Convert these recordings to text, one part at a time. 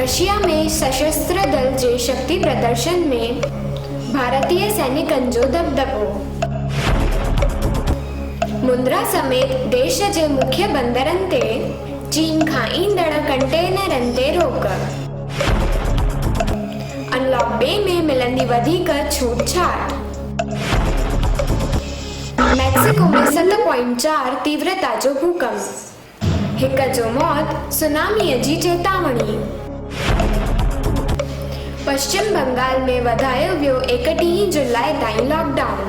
Russia में सशस्त्र दल जे शक्ति प्रदर्शन में भारतीय सैनिकनि जो दबदबो। मुंद्रा समेत देश जे मुख्य बंदरनि ते चीन खां ईंदड़ कंटेनरनि ते रोक। अनलॉक 2 में मिलंदी वधीक छूटछाट। मैक्सिको में 7.4 तीव्रता जो भूकंप। हिक जो मौत, सुनामीअ जी चेतावनी। पश्चिम बंगाल में वधायो वियो 31 जुलाई ताईं लॉकडाउन।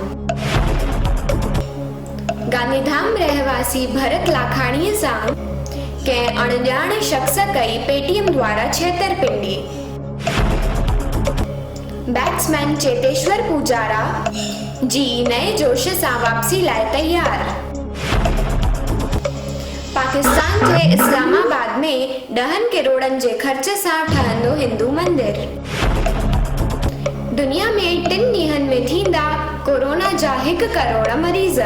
गांधीधाम रहवासी भरत लाखाणीअ सां कंहिं अणॼाण शख्स कई पेटीएम द्वारा छेतरपिंडी। बैट्समैन चेतेश्वर पुजारा जी नए जोश सां वापसी लाइ तैयार। पाकिस्तान जे इस्लामाबाद में 10 करोड़नि जे ख़र्च सां ठहंदो हिंदू मंदिर। दुनिया में 3 ॾींहनि में थींदा कोरोना जा 1 करोड़ मरीज़।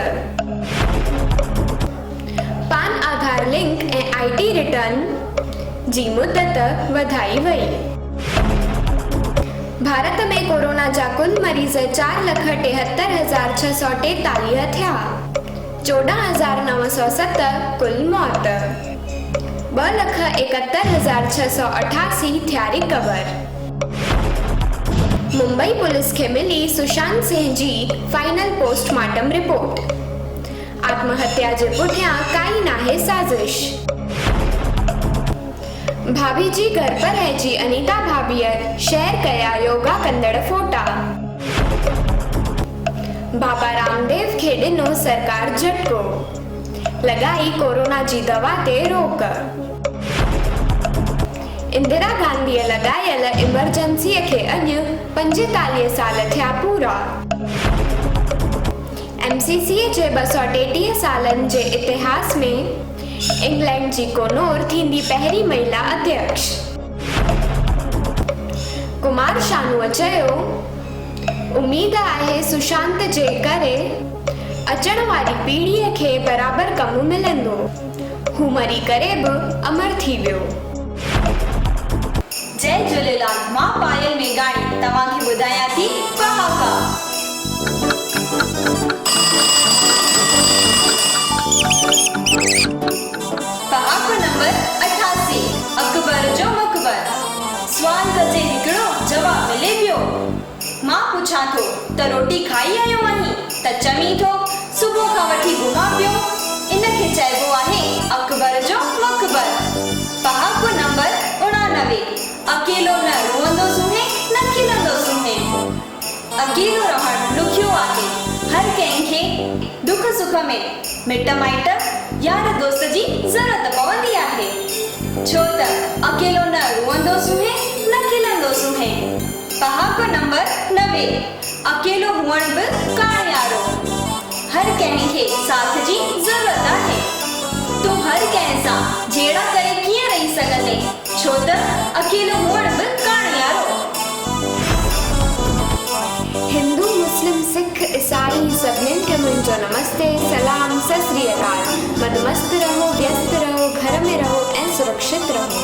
पान आधार लिंक ऐं IT रिटर्न जी मुदत वधाई वई। भारत में कोरोना जा कुल मरीज़ 4,73,643 थिया। 14,907 कुल मौत। 2,71,688 थिया रिकवर। मुंबई पुलिस खे मिली Sushant Singh ji final postmortem report. आत्महत्या जे पुठियां काई नाहे साज़िश। भाभी जी घर पर रहिजी अनीता भाभीअ शेयर कया योगा कंदड़ फोटा। बाबा रामदेव खे ॾिनो सरकार झटको, लगाई कोरोना जी दवा ते रोक। इंदिरा गांधीअ लगायल इमरजेंसीअ खे अॼु 45 साल थिया पूरा। MCC जे 233 सालनि जे इतिहास में इंग्लैंड जी कोनोर थींदी पहिरीं महिला अध्यक्ष। कुमार शानूअ चयो, उम्मीद आहे सुशांत जे करे अचण वारी पीढ़ीअ खे बराबर कमु मिलंदो। हू मरी करे बि अमर थी वियो। जय झूलेलाल। मां पायल मेघाणी तव्हांखे ॿुधायां थी पहाका। पहाको नंबर 88। अकबर जो मकबर। सवाल कजे हिकिड़ो जवाब मिले पियो। मां पुछां थो त रोटी खाई आयो आहीं त चमी थो सुबुह खां वठी घुमां पियो। इनखे चइबो आहे अकबर जो मकबर। पहाको नंबर 89। अकेलो न रोअंदो सुम्हे न खिलंदो सुम्हे। अकेलो रहणु ॾुखियो आहे। हर कंहिंखे दुख सुख में मिट माइट यार दोस्त जी ज़रूरत पवंदी आहे। छो त अकेलो न रोअंदो सुम्हे न खिलंदो सुम्हे। पहाको नंबर 90। अकेलो हुअण बि कामयाबो। हर कंहिंखे साथ जी ज़रूरत आहे। तूं हर कंहिं सां जहिड़ा करे कीअं रही सघंदे, छो त अकेलो हुअण बि कामयाबो। हिंदू मुस्लिम सिख ईसाई सभिनीनि खे मुंहिंजो नमस्ते, सलाम, सत श्री अकाल। मदमस्त रहो, व्यस्त रहो, घर में रहो ऐं सुरक्षित रहो।